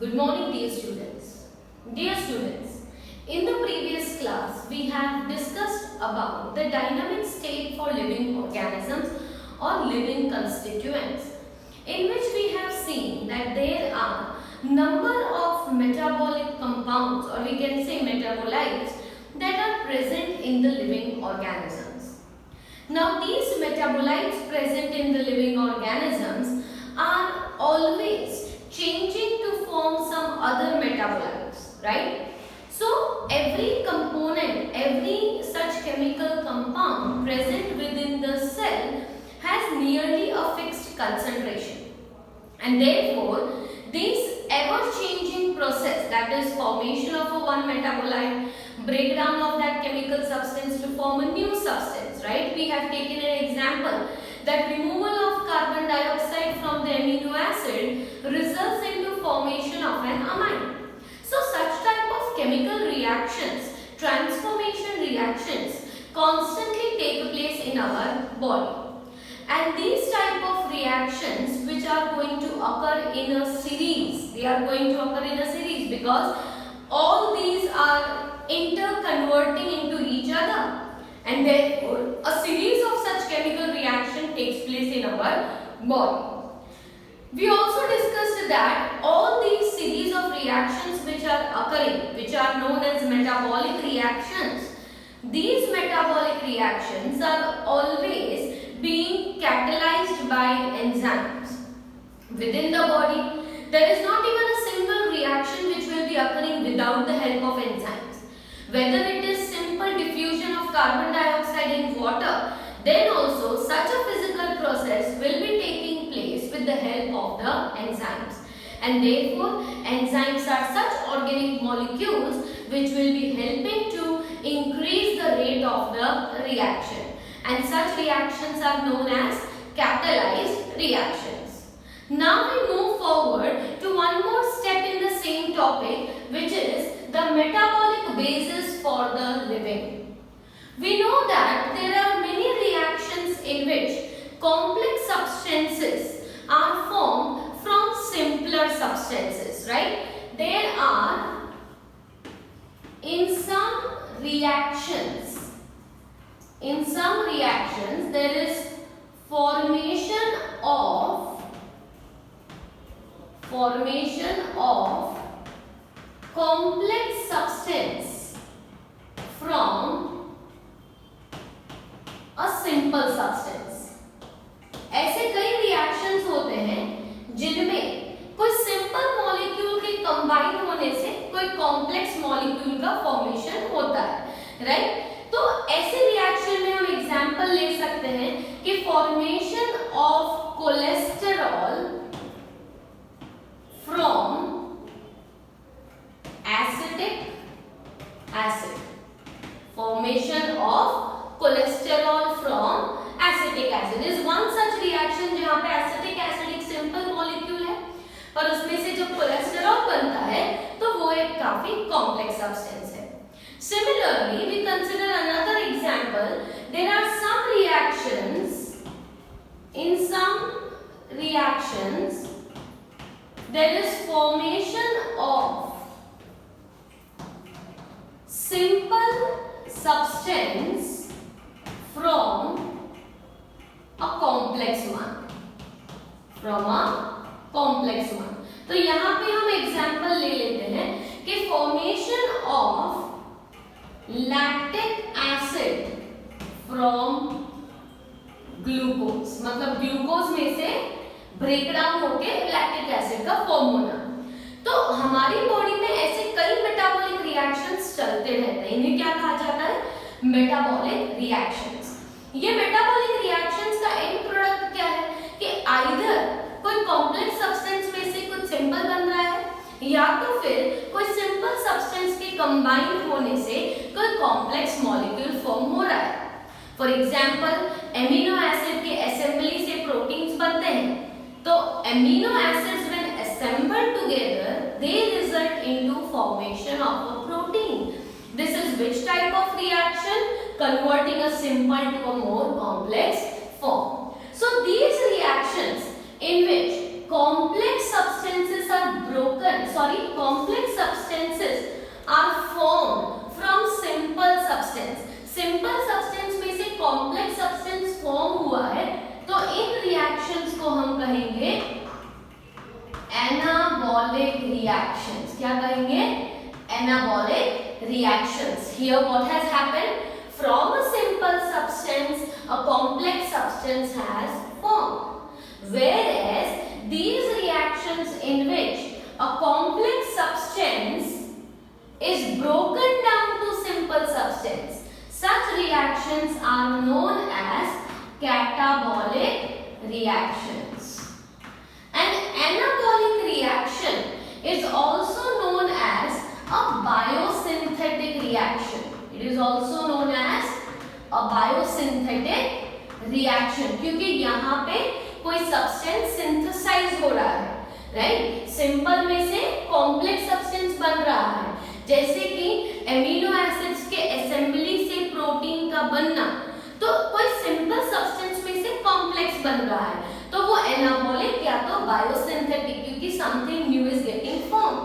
Good morning, dear students. Dear students, in the previous class, we have discussed about the dynamic state for living organisms or living constituents, in which we have seen that there are number of metabolic compounds, or we can say metabolites, that are present in the living organisms. Now, these metabolites present in the living organisms are always changing to form some other metabolites, right? So, every component, every such chemical compound present within the cell has nearly a fixed concentration, and therefore this ever-changing process, that is formation of a one metabolite, breakdown of that chemical substance to form a new substance, right? We have taken an example that removal of carbon dioxide from the amino acid results into formation of an amine. So such type of chemical reactions, transformation reactions, constantly take place in our body. And these type of reactions which are going to occur in a series, they are going to occur in a series because all these are interconverting into each other, and therefore a series of such chemical reaction takes place in our body. We also discussed that all these series of reactions which are occurring, which are known as metabolic reactions, these metabolic reactions are always being catalyzed by enzymes. Within the body, there is not even a single reaction which will be occurring without the help of enzymes. Whether it is simple diffusion of carbon dioxide in water, then also such a physical process will be taking place with the help of the enzymes. And therefore, enzymes are such organic molecules which will be helping to increase the rate of the reaction. And such reactions are known as catalyzed reactions. Now we move forward to one more step in the same topic, which is the metabolic basis for the living. We know that there are many reactions in which complex substances are formed from simpler substances, right? There are, in some reactions, there is formation of complex substance from a simple substance. ऐसे कई reactions होते हैं जिनमें कोई simple molecule के combine होने से कोई कॉम्प्लेक्स मॉलिक्यूल का फॉर्मेशन होता है, राइट? तो ऐसे रिएक्शन में हम एग्जांपल ले सकते हैं कि formation of cholesterol from acetic acid, formation of cholesterol from acetic acid is one such reaction जहां पे एसिटिक एसिड एक सिंपल मॉलिक्यूल है, पर उसमें से जब कोलेस्टेरॉल बनता है तो वो एक काफी कॉम्प्लेक्स सब्सटेंस है. Similarly, we consider another example. There are some reactions. In some reactions, there is formation of simple substance from a complex one. तो यहाँ पे हम एग्जाम्पल ले लेते हैं कि formation of lactic acid from glucose, मतलब ग्लूकोज में से ब्रेकडाउन होके लैक्टिक एसिड का फॉर्म होना. तो हमारी बॉडी में ऐसे कई मेटाबॉलिक रिएक्शंस चलते रहते हैं. इन्हें क्या कहा जाता है? Metabolic reactions. ये मेटाबॉलिक रिएक्शंस का एंड प्रोडक्ट क्या है कि आइदर कोई कॉम्प्लेक्स सब्सटेंस में से कुछ सिंपल बन रहा है, या तो फिर कोई सिंपल सब्सटेंस के कंबाइन होने से कोई कॉम्प्लेक्स मॉलिक्यूल फॉर्म हो रहा है. फॉर एग्जांपल, एमिनो एसिड के असेंबली से प्रोटीन्स बनते हैं. तो amino acids when assembled together, they result into formation of a protein. This is which type of reaction? Converting a simple to a more complex form. So these reactions in which complex substances are formed from simple substance. Simple substance में से complex substance form हुआ है, तो इन reactions को हम कहेंगे anabolic reactions. क्या कहेंगे? Anabolic reactions. Here what has happened? From a simple substance, a complex substance has formed. Whereas these reactions in which a complex substance is broken down to simple substance, such reactions are known as catabolic reactions. An anabolic reaction is also known as a biosynthetic reaction. It is also known as a biosynthetic reaction, क्योंकि यहाँ पे कोई substance synthesise हो रहा है, right? Simple में से complex substance बन रहा है, जैसे कि एमिनो एसिड्स के असेंबली से प्रोटीन का बनना, तो कोई सिंपल सब्सटेंस में से कॉम्प्लेक्स बन रहा है, तो वो एनाबॉलिक या तो बायोसिंथेटिक, क्योंकि something new is getting form.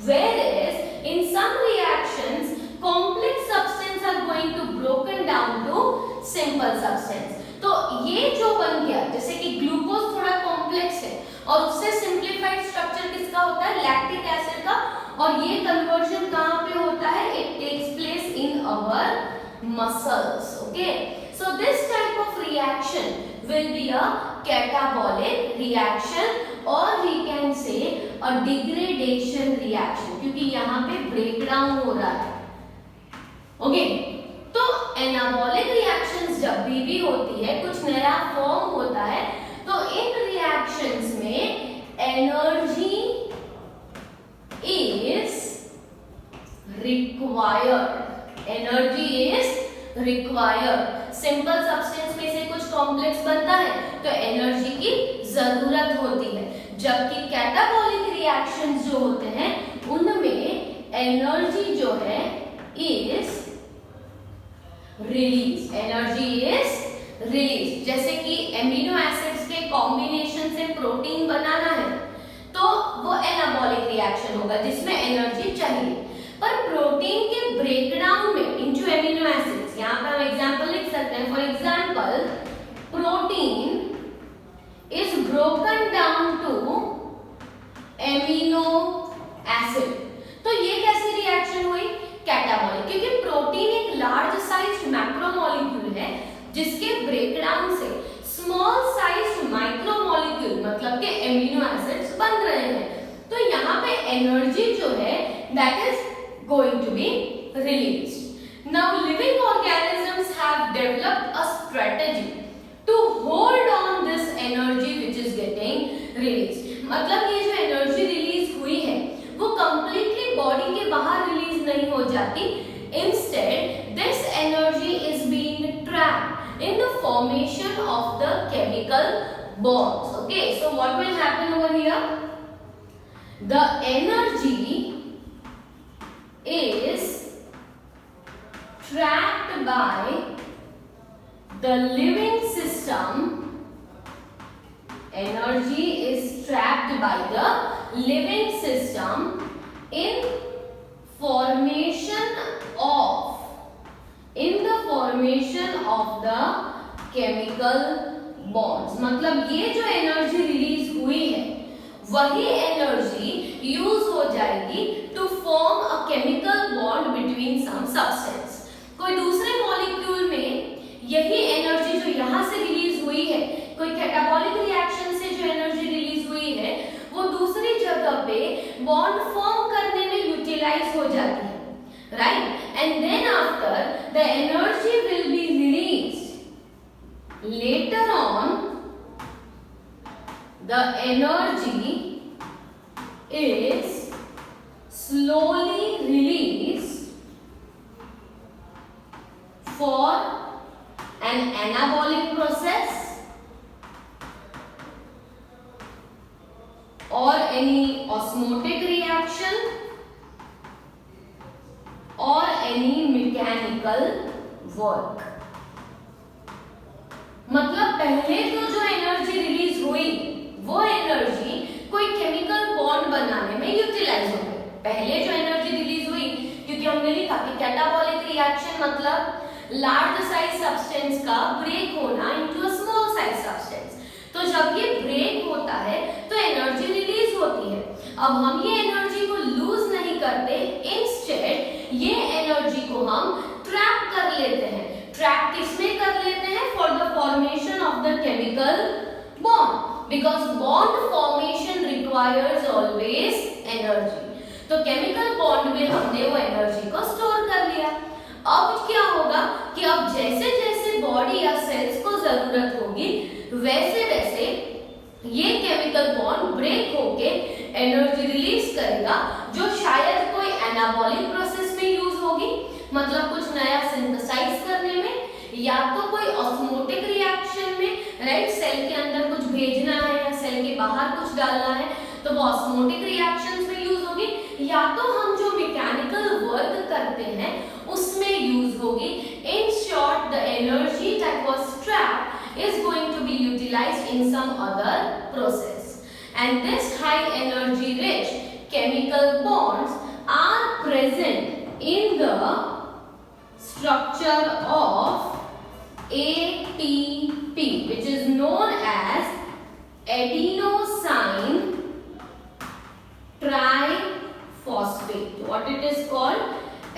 Whereas in some reactions complex substance are going to broken down to simple substance. तो ये जो बन गया, जैसे कि ग्लूकोज थोड़ा कॉम्प्लेक्स है और उससे सिंप्लीफाइड स्ट्रक्चर किसका होता है? लैक्टिक एसिड का. और ये कन्वर्जन कहाँ पे होता है? It takes place in our muscles. Okay, so this type of reaction will be a catabolic reaction or we can say a degradation reaction, क्योंकि यहाँ पे breakdown हो रहा है. ओके, तो एनाबॉलिक रिएक्शंस जब भी होती है, कुछ नया फॉर्म होता है, तो इन रिएक्शंस में energy is required. Energy is required. Simple substance में से कुछ कॉम्प्लेक्स बनता है तो एनर्जी की जरूरत होती है, जबकि कैटाबॉलिक रिएक्शंस जो होते हैं उनमें एनर्जी जो है is release. Energy is release. जैसे कि एमिनो एसिड्स के कॉम्बिनेशन से प्रोटीन बनाना है तो वो एनाबॉलिक रिएक्शन होगा जिसमें एनर्जी चाहिए. पर प्रोटीन के ब्रेकडाउन में इनटू एमिनो एसिड्स, यहाँ पे हम एग्जांपल लिख सकते हैं. For example, protein is broken down to amino acid. तो ये कैसी रिएक्शन हुई? कैटाबॉलिक, क्योंकि प्रोटीन एक लार्ज साइज मैक्रोमोलेक्यूल है जिसके ब्रेकडाउन से स्मॉल साइज माइक्रोमोलेक्यूल मतलब के एमिनो एसिड्स बन रहे हैं. तो यहाँ पे एनर्जी जो है that is going to be released. Now living organisms have developed a strategy to hold on this energy which is getting released. मतलब ये जो एनर्जी रिलीज हुई है वो कंप्लीटली बॉडी के बाहर रिलीज नहीं हो जाती. Instead, this energy is being trapped in the formation of the chemical bonds. Okay, so what will happen over here? The energy is trapped by the living system. Energy is trapped by the living system in the formation of the chemical bonds. मतलब ये जो energy release हुई है वही energy use हो जाएगी to form a chemical bond between some substance. कोई दूसरे मॉलिक्यूल में यही एनर्जी जो यहाँ से रिलीज हुई है, कोई कैटाबॉलिक रिएक्शन से जो एनर्जी रिलीज हुई है वो दूसरी जगह पे बॉन्ड फॉर्म करने में यूटिलाइज हो जाती है, right? And then after the energy will be released later on. The energy is slowly released for an anabolic process or any osmotic reaction or any mechanical work. मतलब पहले तो जो energy release हुई वो energy कोई chemical bond बनाने में utilise हो गए। पहले जो एनर्जी रिलीज हुई, क्योंकि हमने लिखा कि कैटाबॉलिक रिएक्शन मतलब लार्ज साइज सब्सटेंस का ब्रेक होना into a small size substance. तो जब ये ब्रेक होता है तो एनर्जी रिलीज होती है। अब हम ये एनर्जी को लूज नहीं करते, इंस्टेड ये एनर्जी को हम ट्रैप कर लेते हैं। ट्रैप किसमें कर लेते हैं? For the formation of the chemical bond, because bond formation requires always energy. तो केमिकल बॉन्ड में हमने वो एनर्जी को स्टोर कर लिया। अब क्या होगा कि अब जैसे जैसे बॉडी या सेल्स को जरूरत होगी वैसे वैसे ये केमिकल बॉन्ड ब्रेक होके एनर्जी रिलीज करेगा, जो शायद कोई एनाबॉलिक प्रोसेस में यूज होगी, मतलब कुछ नया सिंथेसाइज करने में, या तो कोई ऑस्मोटिक रिएक्शन में, राइट, सेल के अंदर कुछ भेजना है या सेल के बाहर कुछ डालना है तो वो ऑस्मोटिक रिएक्शंस में यूज होगी, या तो हम जो मैकेनिकल वर्क करते हैं उसमें यूज होगी। In short the energy that was trapped is going to be utilized in some other process, and this high energy rich chemical bonds are present in the structure of ATP, which is known as adenosine triphosphate. What it is called?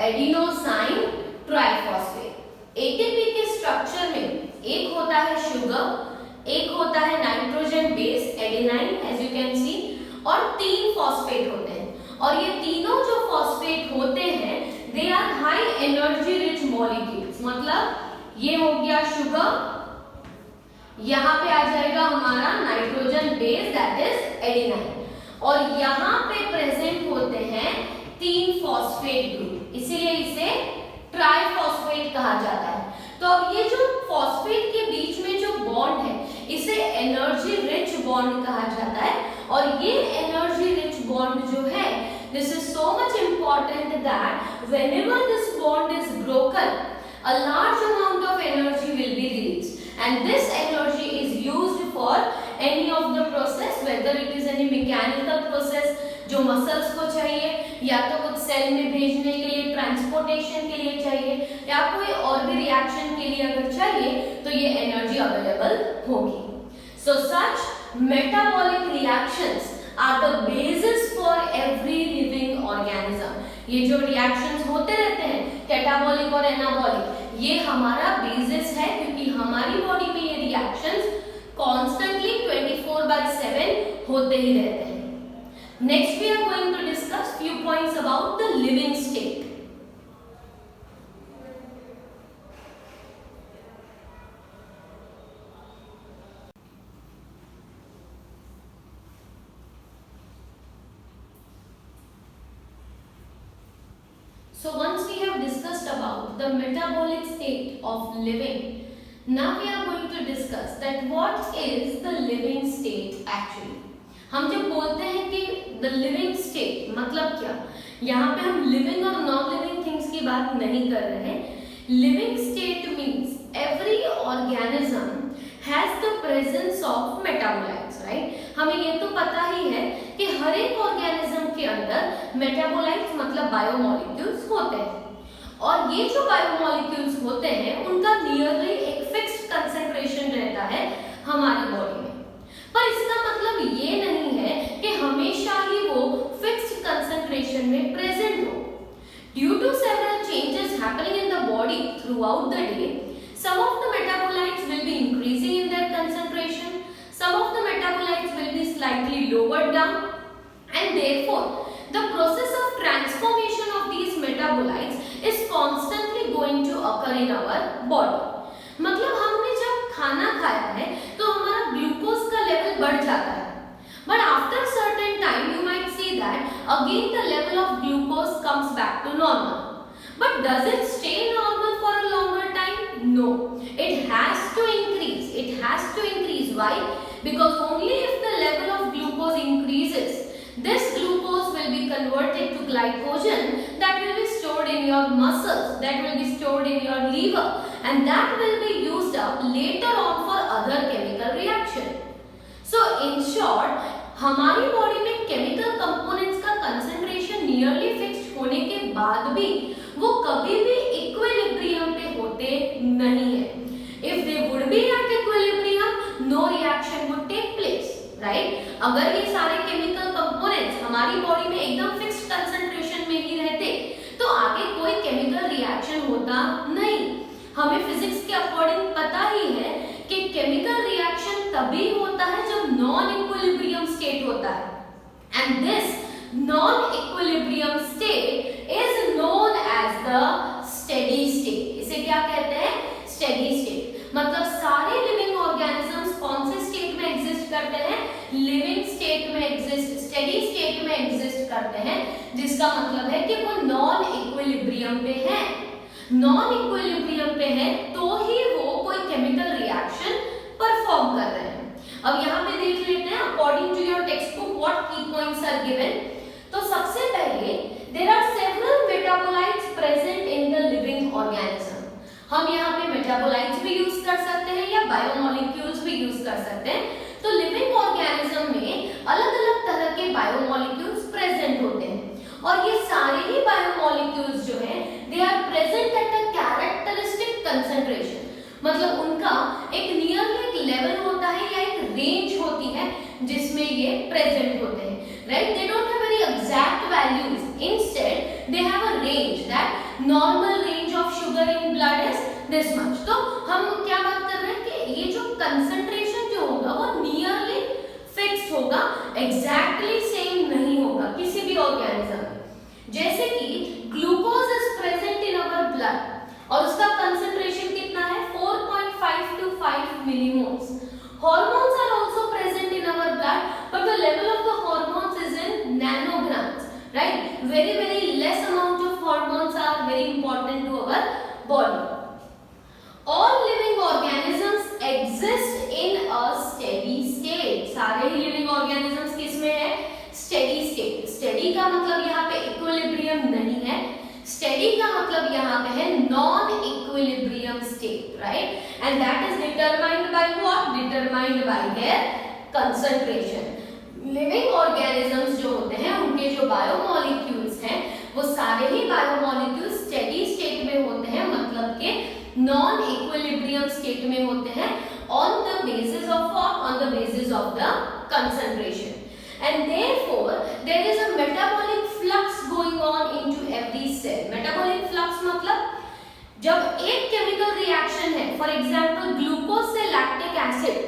adenosine triphosphate. ATP के structure में एक होता है sugar, एक होता है nitrogen base adenine as you can see, और 3 phosphate होते हैं। और ये तीनों जो फॉस्फेट होते हैं they are high energy rich molecules. मतलब ये हो गया शुगर, यहाँ पे आ जाएगा हमारा nitrogen base that is adenine, और यहाँ पे प्रेजेंट होते हैं 3 फॉस्फेट ग्रुप, इसीलिए इसे ट्राइफॉस्फेट कहा जाता है। तो अब ये जो फॉस्फेट के बीच में जो बॉन्ड है इसे एनर्जी रिच बॉन्ड कहा जाता है, और ये एनर्जी रिच बॉन्ड जो है this is so much important that whenever this bond is broken a large amount of energy will be released, and this energy is used for any of the process, whether it is any mechanical process जो muscles को चाहिए, या तो कुछ cell में भेजने के लिए, ट्रांसपोर्टेशन के लिए चाहिए, या कोई और भी रिएक्शन के लिए अगर चाहिए तो ये एनर्जी अवेलेबल होगी। So such metabolic reactions are the basis for every living organism. ये जो रिएक्शंस होते रहते हैं कैटाबॉलिक और एनाबॉलिक, ये हमारा बेसिस है, क्योंकि हमारी बॉडी में ये रिएक्शंस कॉन्स्टेंटली 24/7 होते ही रहते हैं। Next we are going to discuss few points about the living state. So once we have discussed about the metabolic state of living, now we are going to discuss that what is the living state actually. हम जब बोलते हैं कि the living state मतलब क्या, यहाँ पे हम लिविंग और नॉन लिविंग थिंग्स की बात नहीं कर रहे हैं। Living state means every organism has the presence of metabolites, right. हमें ये तो पता ही है कि हर एक ऑर्गेनिज्म के अंदर मेटाबोलाइट्स मतलब बायोमोलिक्यूल्स होते हैं, और ये जो बायोमोलिक्यूल्स होते हैं उनका नियरली एक फिक्स्ड कंसेंट्रेशन रहता है हमारी बॉडी में। पर इसका मतलब ये नहीं है कि हमेशा ही वो फिक्स्ड कंसंट्रेशन में प्रेजेंट हो। Due to several changes happening in the body throughout the day, some of the metabolites will be increasing in their concentration, some of the metabolites will be slightly lowered down, and therefore the process of transformation of these metabolites is constantly going to occur in our body. मतलब हमने जब खाना खाया है तो हमारा glucose का level बढ़ जाता है, but after certain time you might see that again the level of glucose comes back to normal. But does it stay normal for a longer time? No, it has to increase. It has to increase. Why? Because only if the level of glucose increases, this glucose will be converted to glycogen that will be stored in your muscles, that will be stored in your liver, and that will be used up later on for other chemical reaction. So in short, हमारी body में chemical components का concentration nearly fixed होने के बाद भी वो कभी भी इक्विलिब्रियम पे होते नहीं है। If they would be at equilibrium no reaction would take place, right. अगर ये सारे केमिकल कंपोनेंट्स हमारी बॉडी में एकदम फिक्स्ड कंसंट्रेशन में ही रहते तो आगे कोई केमिकल रिएक्शन होता नहीं। हमें फिजिक्स के अकॉर्डिंग पता ही है कि केमिकल रिएक्शन तभी होता है जब नॉन इक्विलिब्रियम स्टेट होता है, and this non equilibrium state is known as the steady state. इसे क्या कहते हैं? Steady state. मतलब सारे लिविंग ऑर्गेनिजम्स कौन से स्टेट में एग्जिस्ट करते हैं? लिविंग स्टेट में एग्जिस्ट, स्टेडी स्टेट में एग्जिस्ट करते हैं, जिसका मतलब है कि वो नॉन इक्विलिब्रियम पे है। नॉन इक्विलिब्रियम पे है तो ही वो कोई केमिकल रिएक्शन परफॉर्म कर रहे हैं। अब यहाँ पे देख लेते हैं according to your text book what key points are given. तो सबसे पहले there are several metabolites present in the living organism. हम यहाँ पे मेटाबोलाइट्स भी यूज कर सकते हैं या बायोमोलिक्यूल्स भी यूज कर सकते हैं। तो लिविंग ऑर्गेनिज्म में अलग-अलग तरह के बायोमोलिक्यूल्स प्रेजेंट होते हैं और ये सारे ही बायोमोलिक्यूल्स जो हैं they are present at a characteristic concentration. मतलब उनका एक नियरली एक लेवल होता है या एक रेंज होती है जिसमें ये प्रेजेंट होते हैं, right. They don't have very exact values, instead they have a range that normal range of sugar in blood is this much. तो हम क्या बात कर रहे हैं कि ये जो कंसंट्रेशन जो होगा वो नियरली फिक्स होगा, एग्जैक्टली सेम नहीं होगा किसी भी ऑर्गेनिज्म में। जैसे कि glucose is present in our blood और उसका कंसंट्रेशन कितना है? 4.5 to 5 millimoles. Hormones are also present in our blood, but the level of the hormones is in nanograms, right? Very less amount of hormones are very important to our body. All living organisms exist in a steady state. सारे ही living organisms किसमें है? Steady state. Steady का मतलब यहाँ पे equilibrium नहीं है, steady का मतलब यहाँ पे है non equilibrium state, right? And that is determined by what? Determined by their concentration. Living organisms जो होते हैं उनके जो बायोमोलिक्यूल्स हैं वो सारे ही बायोमोलिक्यूल्स स्टेडी स्टेट में होते हैं, मतलब के नॉन इक्विलिब्रियम स्टेट में होते हैं on the basis of what? On the basis of the concentration. And therefore there is a metabolic flux going on into every cell. Metabolic flux मतलब जब एक केमिकल रिएक्शन है, फॉर एग्जांपल ग्लूकोज से lactic acid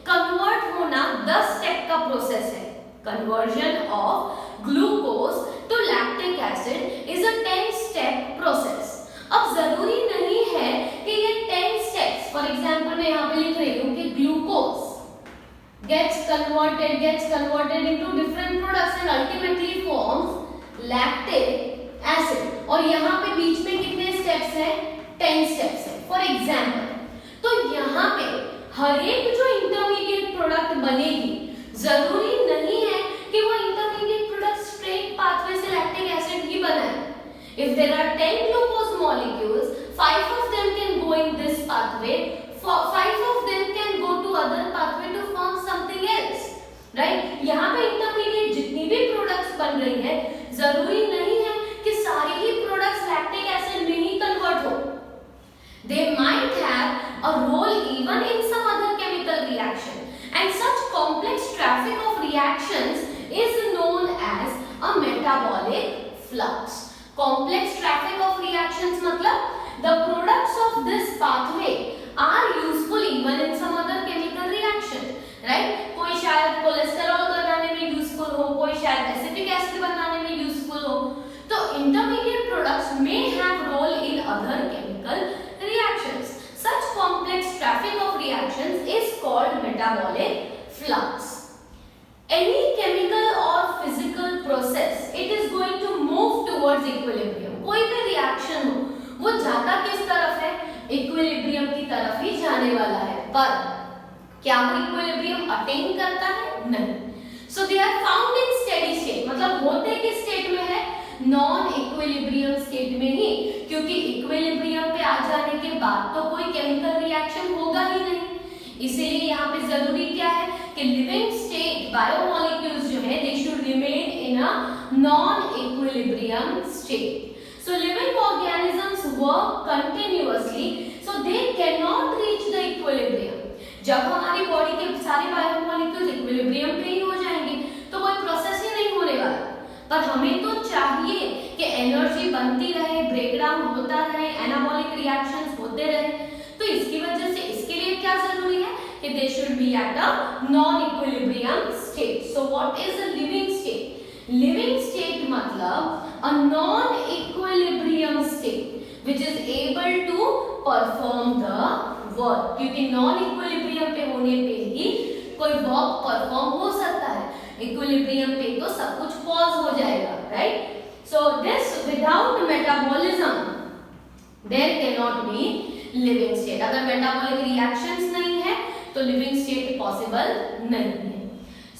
convert होना 10 step का process है। Conversion of glucose to lactic acid is a 10 step process. अब जरूरी नहीं है कि ये 10 स्टेप्स, फॉर एग्जांपल मैं यहाँ पे लिख रही हूँ कि glucose gets converted into different products and ultimately forms lactic acid। और यहाँ पे बीच में कितने स्टेप्स हैं? 10 स्टेप्स हैं। फॉर एग्जांपल तो यहाँ पे हर एक जो इंटरमीडिएट प्रोडक्ट बनेगी जरूरी नहीं है कि वो इंटरमीडिएट प्रोडक्ट स्ट्रेट पाथवे से लैक्टिक एसिड ही बनाए। If there are 10 glucose molecules, 5 of them can go in this pathway, 5 of them can go to other pathway to form something else, right? यहाँ पे इंटरमीडिएट जितनी भी products बन रही है जरूरी नहीं है कि सारी ही प्रोडक्ट्स लैक्टिक एसिड में ही कन्वर्ट हो। They might have a role even in some other chemical reaction, and such complex traffic of reactions is known as a metabolic flux. Complex traffic of reactions मतलब the products of this pathway are useful even in some other chemical reaction, right? कोई शायद cholesterol बनाने में useful हो, कोई शायद acetic acid बनाने में यूजफुल हो। तो intermediate products may have role in other chemical reactions. Such complex traffic of reactions is called metabolic flux. Any chemical or physical process, it is going to move towards equilibrium. कोई भी reaction हो, वो जाता किस तरफ है? Equilibrium की तरफ ही जाने वाला है, पर क्या वो equilibrium attain करता है? नहीं। So they are found in steady state, मतलब होते किस state में है? नॉन इक्विलिब्रियम स्टेट में ही, क्योंकि इक्विलिब्रियम पे आ जाने के बाद तो कोई केमिकल रिएक्शन होगा ही नहीं। इसीलिए यहाँ पे जरूरी क्या है कि लिविंग स्टेट बायोमोलिक्यूल्स जो है they should remain in a non equilibrium state. So living organisms work continuously, so they cannot reach the equilibrium. जब हमारी बॉडी के सारे बायोमोलिक्यूल्स इक्विलिब्रियम पे ही हो जाएंगे तो कोई प्रोसेस ही नहीं होने वाला. पर हमें तो चाहिए कि एनर्जी बनती रहे, ब्रेकडाउन होता रहे, एनाबॉलिक रिएक्शंस होते रहे. तो इसकी वजह से इसके लिए क्या जरूरी है कि they should be at a non equilibrium state. So what is a living state? Living state मतलब a non-equilibrium state which is able to perform the work. क्योंकि non-equilibrium पे होने पे ही कोई वर्क परफॉर्म हो सकता है, इक्विलिब्रियम पे तो सब कुछ पॉज हो जाएगा, right? So this without metabolism there cannot be living state. अगर मेटाबॉलिक रिएक्शंस नहीं है तो लिविंग स्टेट पॉसिबल नहीं है.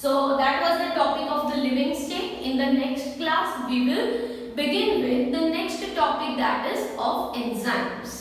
So that was the topic of the living state. In the next class we will begin with the next topic, that is of enzymes.